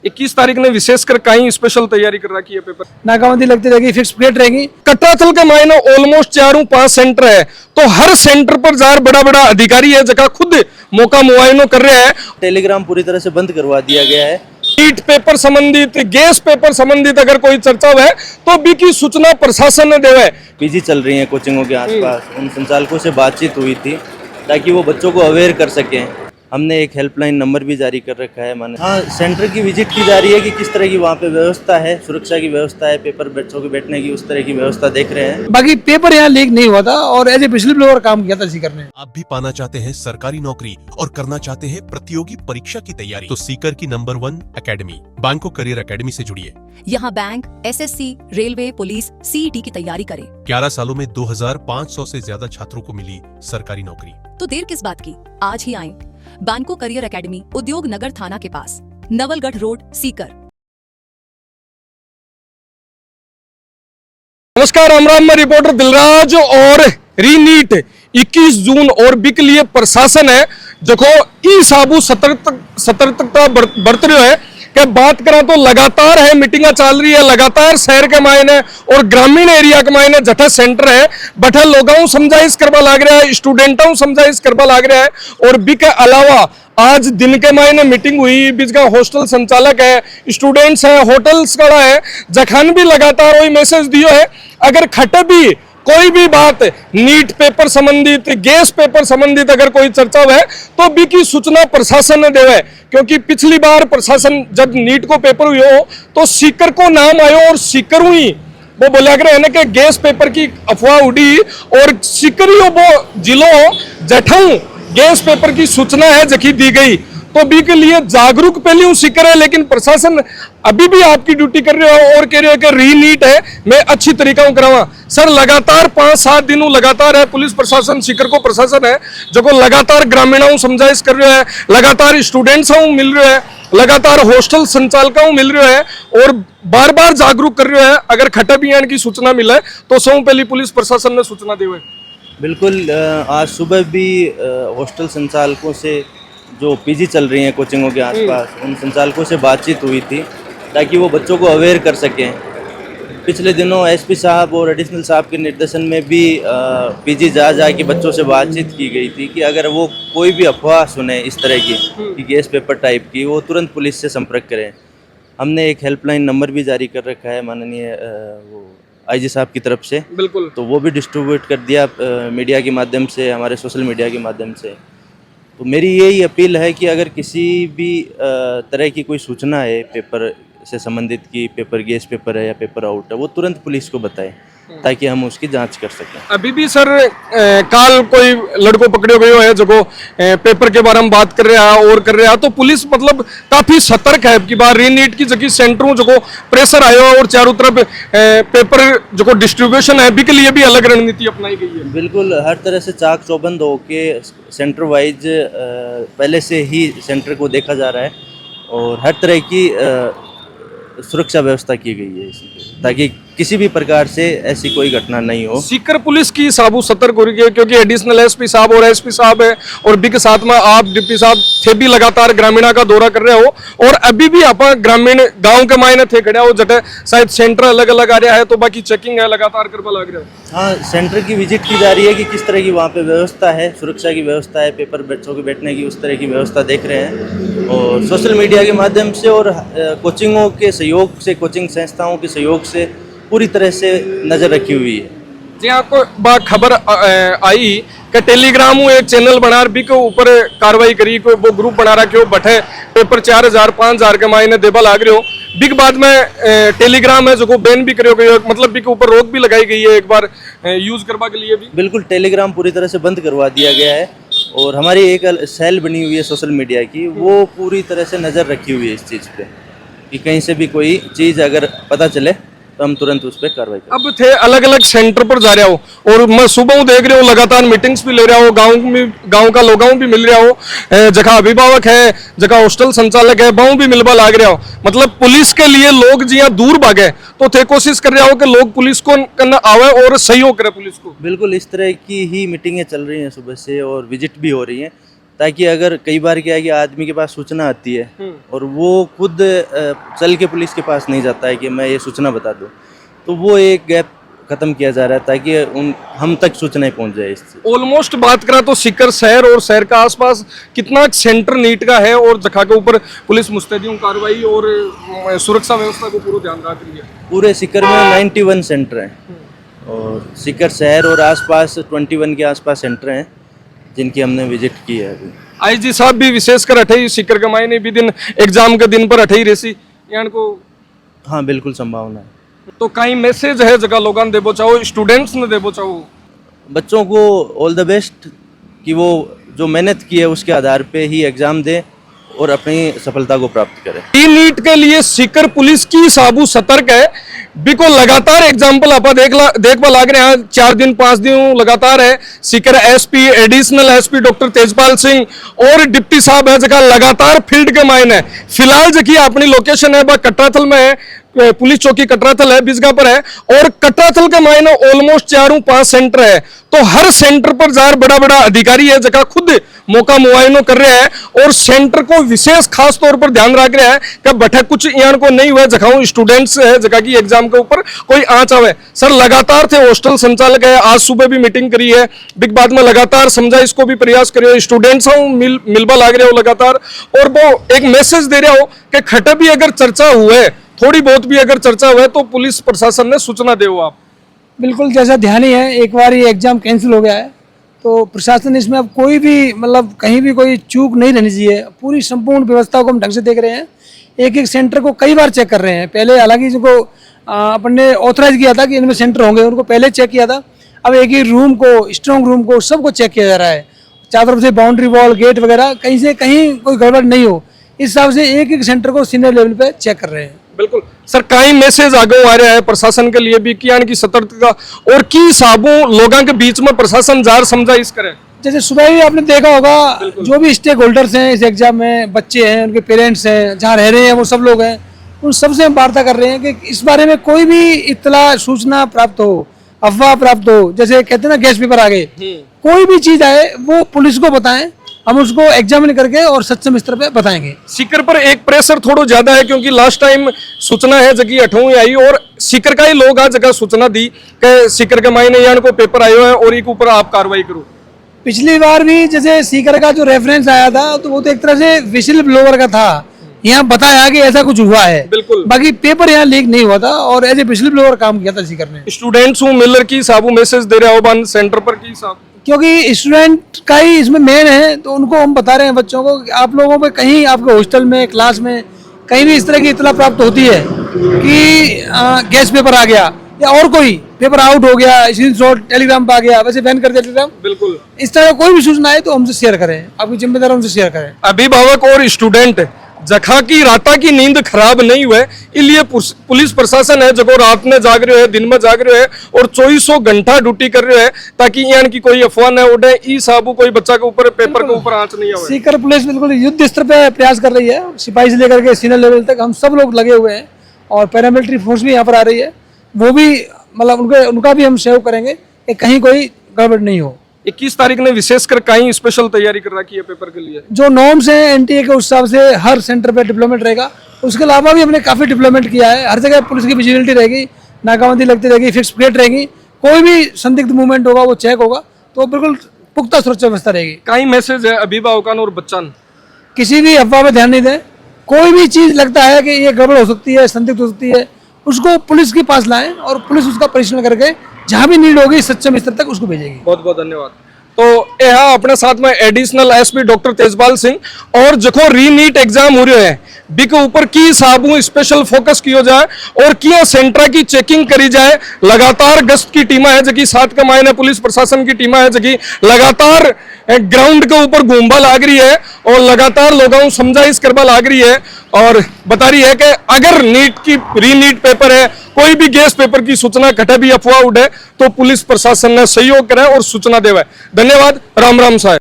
21 तारीख ने विशेषकर कहीं स्पेशल तैयारी कर रखी है पेपर नाकाबंदी लगती रहेगी, फिक्स प्लेट रहेगी। कटराथल के मायने ऑलमोस्ट 4-5 सेंटर है, तो हर सेंटर पर जार बड़ा बड़ा अधिकारी है जगह खुद मौका मुआयनो कर रहे हैं। टेलीग्राम पूरी तरह से बंद करवा दिया गया है। नीट पेपर संबंधित, गैस पेपर संबंधित अगर कोई चर्चा है तो बी की सूचना प्रशासन ने देवे। पीजी चल रही है कोचिंगों के आसपास, उन संचालकों से बातचीत हुई थी ताकि वो बच्चों को अवेयर कर सकें। हमने एक हेल्पलाइन नंबर भी जारी कर रखा है। हाँ, सेंटर की विजिट की जा रही है कि किस तरह की वहाँ पे व्यवस्था है, सुरक्षा की व्यवस्था है, पेपर बच्चों के बैठने की उस तरह की व्यवस्था देख रहे हैं। बाकी पेपर यहाँ लीक नहीं हुआ था और एज ए पिछले फ्लोर काम किया था सीकर ने। आप भी पाना चाहते हैं सरकारी नौकरी और करना चाहते हैं प्रतियोगी परीक्षा की तैयारी, तो सीकर की नंबर 1 एकेडमी बैंको करियर एकेडमी से जुड़िए। यहाँ bank, SSC, railway, police, CET की तैयारी करें। 11 सालों में 2500 से ज्यादा छात्रों को मिली सरकारी नौकरी। तो देर किस बात की, आज ही आएं। बैंको करियर एकेडमी, उद्योग नगर थाना के पास, नवलगढ़ रोड, सीकर। नमस्कार, राम मैं रिपोर्टर दिलराज और रीनीट 21 जून और बी के लिए प्रशासन है जो ई साबू सतर्कता बरत रहे है कि बात करा तो लगातार है मीटिंग चल रही है, लगातार शहर के मायने और ग्रामीण एरिया के मायने जठे सेंटर है बठे लोगों समझाइश करवा लाग रहा है, स्टूडेंटों समझाइश करवा लाग रहा है। और बी के अलावा आज दिन के मायने मीटिंग हुई, बीच का हॉस्टल संचालक है, स्टूडेंट्स है, होटल्स का है, जखन भी लगातार वही मैसेज दियो है अगर खटे भी कोई भी बात नीट पेपर संबंधित, गैस पेपर संबंधित अगर कोई चर्चा है तो बी की सूचना प्रशासन ने देवे। क्योंकि पिछली बार प्रशासन जब नीट को पेपर हुई हो तो सीकर को नाम आयो और सीकर हुई वो बोला कर ना कि गैस पेपर की अफवाह उड़ी और सीकर ही वो जिलों जठों गैस पेपर की सूचना है जखी दी गई। तो बी के लिए जागरूक पहले हूँ सीकर है, लेकिन प्रशासन अभी भी आपकी ड्यूटी कर रहे हो और कह रहे हो कि रीनीट है मैं अच्छी तरीका करावा। सर लगातार 5-7 दिनों लगातार है पुलिस प्रशासन, सीकर को प्रशासन है जो को लगातार ग्रामीणों समझाइश कर रहे हैं, लगातार स्टूडेंट्स मिल रहे हैं, लगातार हॉस्टल संचालकों मिल रहे हैं और बार बार जागरूक कर रहे हैं। अगर खटे बियान की सूचना मिले तो सौ पहली पुलिस प्रशासन ने सूचना दी हुई। बिल्कुल, आज सुबह भी हॉस्टल संचालकों से जो पीजी चल रही हैं कोचिंगों के आसपास, उन संचालकों से बातचीत हुई थी ताकि वो बच्चों को अवेयर कर सकें। पिछले दिनों एसपी साहब और एडिशनल साहब के निर्देशन में भी पीजी जा के बच्चों से बातचीत की गई थी कि अगर वो कोई भी अफवाह सुने इस तरह की कि गैस पेपर टाइप की, वो तुरंत पुलिस से संपर्क करें। हमने एक हेल्पलाइन नंबर भी जारी कर रखा है माननीय आईजी साहब की तरफ से, बिल्कुल, तो वो भी डिस्ट्रीब्यूट कर दिया मीडिया के माध्यम से, हमारे सोशल मीडिया के माध्यम से। तो मेरी यही अपील है कि अगर किसी भी तरह की कोई सूचना है पेपर से संबंधित की पेपर गैस पेपर है या पेपर आउट है, वो तुरंत पुलिस को बताएं ताकि हम उसकी जांच कर सकें। अभी भी सर काल कोई लड़को पकड़े गए है जो पेपर के बारे में बात कर रहा है और कर रहा है, तो पुलिस मतलब काफी सतर्क है कि बार रीनीट की जगह सेंटरों जो प्रेशर आयो और चारों तरफ पेपर जो डिस्ट्रीब्यूशन है भी के लिए भी अलग रणनीति अपनाई गई है। बिल्कुल, हर तरह से चाक चौबंद होके सेंटर वाइज पहले से ही सेंटर को देखा जा रहा है और हर तरह की सुरक्षा व्यवस्था की गई है ताकि किसी भी प्रकार से ऐसी कोई घटना नहीं हो। सीकर पुलिस की साबू सतर्क हो रही है क्योंकि एडिशनल एसपी साहब और एसपी साहब है और बी के साथ में आप डिप्टी साहब थे भी लगातार ग्रामीणा का दौरा कर रहे हो और अभी भी आप ग्रामीण गांव के मायने थे खड़े हो जटे शायद सेंटर अलग अलग आ रहा है तो बाकी चेकिंग है लगातार करवा लग रहा है। हाँ, सेंटर की विजिट की जा रही है कि किस तरह की वहाँ पे व्यवस्था है, सुरक्षा की व्यवस्था है, पेपर बच्चों के बैठने की उस तरह की व्यवस्था देख रहे हैं और सोशल मीडिया के माध्यम से और कोचिंगों के सहयोग से, कोचिंग संस्थाओं के सहयोग से पूरी तरह से नजर रखी हुई है। जी आपको खबर आई कि टेलीग्राम एक चैनल बना भी के ऊपर कार्रवाई करी, कोई वो ग्रुप बना रहा कि बैठे पेपर 4000-5000 के मायने देबा लाग रहे हो। बिग बाद में टेलीग्राम है जो को बैन भी करी गई, मतलब भी के ऊपर रोक भी लगाई गई है एक बार यूज करवा के लिए भी। बिल्कुल, टेलीग्राम पूरी तरह से बंद करवा दिया गया है और हमारी एक सेल बनी हुई है सोशल मीडिया की, वो पूरी तरह से नज़र रखी हुई है इस चीज़ पे कि कहीं से भी कोई चीज़ अगर पता चले तो हम तुरंत उस पर कार्रवाई करें। अब थे अलग अलग सेंटर पर जा रहा हो और मैं सुबह देख रहा हूँ लगातार मीटिंग्स भी ले रहा हो, गांव का लोगों भी मिल रहा हो, जगह अभिभावक है, जगह हॉस्टल संचालक है, बहु भी मिलवा लाग रहा हो। मतलब पुलिस के लिए लोग जिया दूर भागे तो थे कोशिश कर रहा हो कि लोग पुलिस को करना आवे और सहयोग करे पुलिस को। बिल्कुल, इस तरह की ही मीटिंगें चल रही हैं सुबह से और विजिट भी हो रही हैं ताकि अगर कई बार क्या है कि आदमी के पास सूचना आती है और वो खुद चल के पुलिस के पास नहीं जाता है कि मैं ये सूचना बता दूं, तो वो एक गैप खत्म किया जा रहा है ताकि हम तक सूचनाएं पहुंच जाए इससे। ऑलमोस्ट बात करा तो सीकर शहर और शहर का आसपास कितना सेंटर नीट का है और जगह के ऊपर पुलिस मुस्तैदी कार्रवाई और सुरक्षा व्यवस्था को पूरा ध्यान रख रही है। पूरे सीकर में 91 सेंटर हैं और सीकर शहर और आसपास 21 के आसपास सेंटर हैं जिनकी हमने विजिट की है अभी। आईजी साहब भी विशेषकर अठई सीकर के मायने भी दिन एग्जाम के दिन पर अठई रेसी यान को। हाँ बिल्कुल संभावना है। तो कहीं मैसेज है जगह लोगों ने देबो चाहो, स्टूडेंट्स ने देबो चाहो? बच्चों को ऑल द बेस्ट कि वो जो मेहनत की है उसके आधार पे ही एग्जाम दे और अपनी सफलता को प्राप्त करें। ई नीट के लिए सीकर पुलिस की साबू सतर्क है। बिको लगातार एग्जाम्पल आप देखवा लाग रहे हैं, 4 दिन 5 दिन लगातार है। Sikar SP additional SP doctor Tejpal Singh और डिप्टी साहब है जगह लगातार फील्ड के मायने है। फिलहाल जबकि अपनी लोकेशन है कटराथल में है, पुलिस चौकी कटराथल है, बिजगा पर है और कटराथल के मायने ऑलमोस्ट 4-5 सेंटर है। तो हर सेंटर पर जार बड़ा बड़ा अधिकारी है जगह खुद मौका मुआयनो कर रहे हैं और सेंटर को विशेष खास तौर पर ध्यान रख रहे हैं कि बैठक कुछ यहाँ को नहीं हुआ जगह स्टूडेंट्स है जगह की एग्जाम के ऊपर कोई आंच आवे। सर लगातार थे हॉस्टल संचालक है, आज सुबह भी मीटिंग करी है, बिग बाद में लगातार समझा इसको भी प्रयास करियो, स्टूडेंट्स मिलवा लाग रहे हो लगातार और वो एक मैसेज दे रहे हो कि खटे भी अगर चर्चा हुए, थोड़ी बहुत भी अगर चर्चा हुए तो पुलिस प्रशासन ने सूचना दे। आप बिल्कुल जैसा ध्यान ही है, एक बार ये एग्जाम कैंसिल हो गया है तो प्रशासन इसमें अब कोई भी मतलब कहीं भी कोई चूक नहीं रहनी चाहिए। पूरी संपूर्ण व्यवस्था को हम ढंग से देख रहे हैं, एक एक सेंटर को कई बार चेक कर रहे हैं। पहले हालांकि जिनको अपन ने ऑथराइज किया था कि इनमें सेंटर होंगे उनको पहले चेक किया था, अब एक ही रूम को, स्ट्रॉन्ग रूम को सबको चेक किया जा रहा है। चारों तरफ से बाउंड्री वॉल, गेट वगैरह कहीं से कहीं कोई गड़बड़ नहीं हो, इस हिसाब से एक एक सेंटर को सीनियर लेवल पे चेक कर रहे हैं। बिल्कुल सर, कई मैसेज आगे आ रहा है प्रशासन के लिए भी कि यानी कि सतर्कता और की साबू लोगों के बीच में प्रशासन जार समझा इस करे। जैसे सुबह भी आपने देखा होगा जो भी स्टेक होल्डर्स हैं इस एग्जाम में, बच्चे हैं, उनके पेरेंट्स हैं, जहाँ रह रहे हैं वो सब लोग हैं, उन सबसे हम वार्ता कर रहे हैं कि इस बारे में कोई भी इत्तला सूचना प्राप्त हो, अफवाह प्राप्त हो, जैसे कहते हैं ना गैस पेपर आ गए, कोई भी चीज आए वो पुलिस को बताएं, हम उसको एग्जामिन करके और सक्षम स्तर पे बताएंगे। सीकर पर एक प्रेशर थोड़ा ज्यादा है क्योंकि लास्ट टाइम सूचना है जगह 8वीं आई और सीकर का ही लोग आज जगह सूचना दी कि सीकर के मायने यान को पेपर आयो है और एक ऊपर आप कार्रवाई करो। पिछली बार भी जैसे सीकर का जो रेफरेंस आया था तो वो तो एक तरह से विशिल ब्लोअर का था, यहाँ बताया कि ऐसा कुछ हुआ है, बिल्कुल बाकी पेपर यहाँ लीक नहीं हुआ था और एज ए विशिल ब्लोअर काम किया था सीकर ने। स्टूडेंट्स हूँ मिलर की साबू मैसेज दे रहे हो बन सेंटर पर की साहब, क्योंकि स्टूडेंट का ही इसमें मेन है तो उनको हम बता रहे हैं बच्चों को कि आप लोगों पे कहीं आपके हॉस्टल में, क्लास में कहीं भी इस तरह की इत्तला प्राप्त होती है कि गैस पेपर आ गया या और कोई पेपर आउट हो गया, स्क्रीनशॉट टेलीग्राम पे आ गया, वैसे बैन कर दिया टेलीग्राम, बिल्कुल इस तरह कोई भी सूचना है तो हमसे शेयर करें, आपकी जिम्मेदारी हमसे शेयर करें। अभिभावक और स्टूडेंट जखा की राता की नींद खराब नहीं हुए, इसलिए पुलिस प्रशासन है जो रात में जाग रहे है, दिन में जाग रहे है और 24 घंटा ड्यूटी कर रहे हैं ताकि यानी कि कोई अफवाह न उड़े, ई साबू कोई बच्चा के ऊपर पेपर के ऊपर आंच नहीं आवे। सीकर पुलिस बिल्कुल युद्ध स्तर पे प्रयास कर रही है, सिपाही से लेकर के सीनियर लेवल तक हम सब लोग लगे हुए हैं और पैरामिलिट्री फोर्स भी यहाँ पर आ रही है, वो भी मतलब उनका भी हम सहयोग करेंगे कि कहीं कोई गड़बड़ नहीं हो। 21 तारीख ने विशेषकर कहीं स्पेशल तैयारी कर रखी है पेपर के लिए, जो नॉर्म्स हैं एनटीए के उस हिसाब से हर सेंटर पे डिप्लोमेट रहेगा। उसके अलावा भी हमने काफी डिप्लोमेट किया है, हर जगह पुलिस की विजिबिलिटी रहेगी, नाकाबंदी लगती रहेगी, फिक्स प्लेट रहेगी, कोई भी संदिग्ध मूवमेंट होगा वो चेक होगा, तो बिल्कुल पुख्ता सुरक्षा व्यवस्था रहेगी। कहीं मैसेज है अभिभावकों और बच्चों, किसी भी अफवाह पर ध्यान नहीं दें, कोई भी चीज लगता है कि ये गड़बड़ हो सकती है, संदिग्ध हो सकती है, उसको पुलिस के पास लाएं और पुलिस उसका परीक्षण करके जहां भी नीड होगी सक्षम स्तर तक उसको भेजेगी। बहुत बहुत धन्यवाद। तो यहाँ अपने साथ में additional SP doctor Tejpal Singh और जो रीनीट एग्जाम हो रहे हैं बिक ऊपर की साबू स्पेशल फोकस किया जाए और किया सेंटर की चेकिंग करी जाए। लगातार गश्त की टीम है जबकि 7 के मायने पुलिस प्रशासन की टीम है जबकि लगातार ग्राउंड के ऊपर घूमबा लाग रही है और लगातार लोगों समझाइश करवा लाग रही है और बता रही है कि अगर नीट की रीनीट पेपर है, कोई भी गैस पेपर की सूचना घटे भी अफवाह उठे तो पुलिस प्रशासन ने सहयोग करे और सूचना देवे। धन्यवाद। राम राम साहब।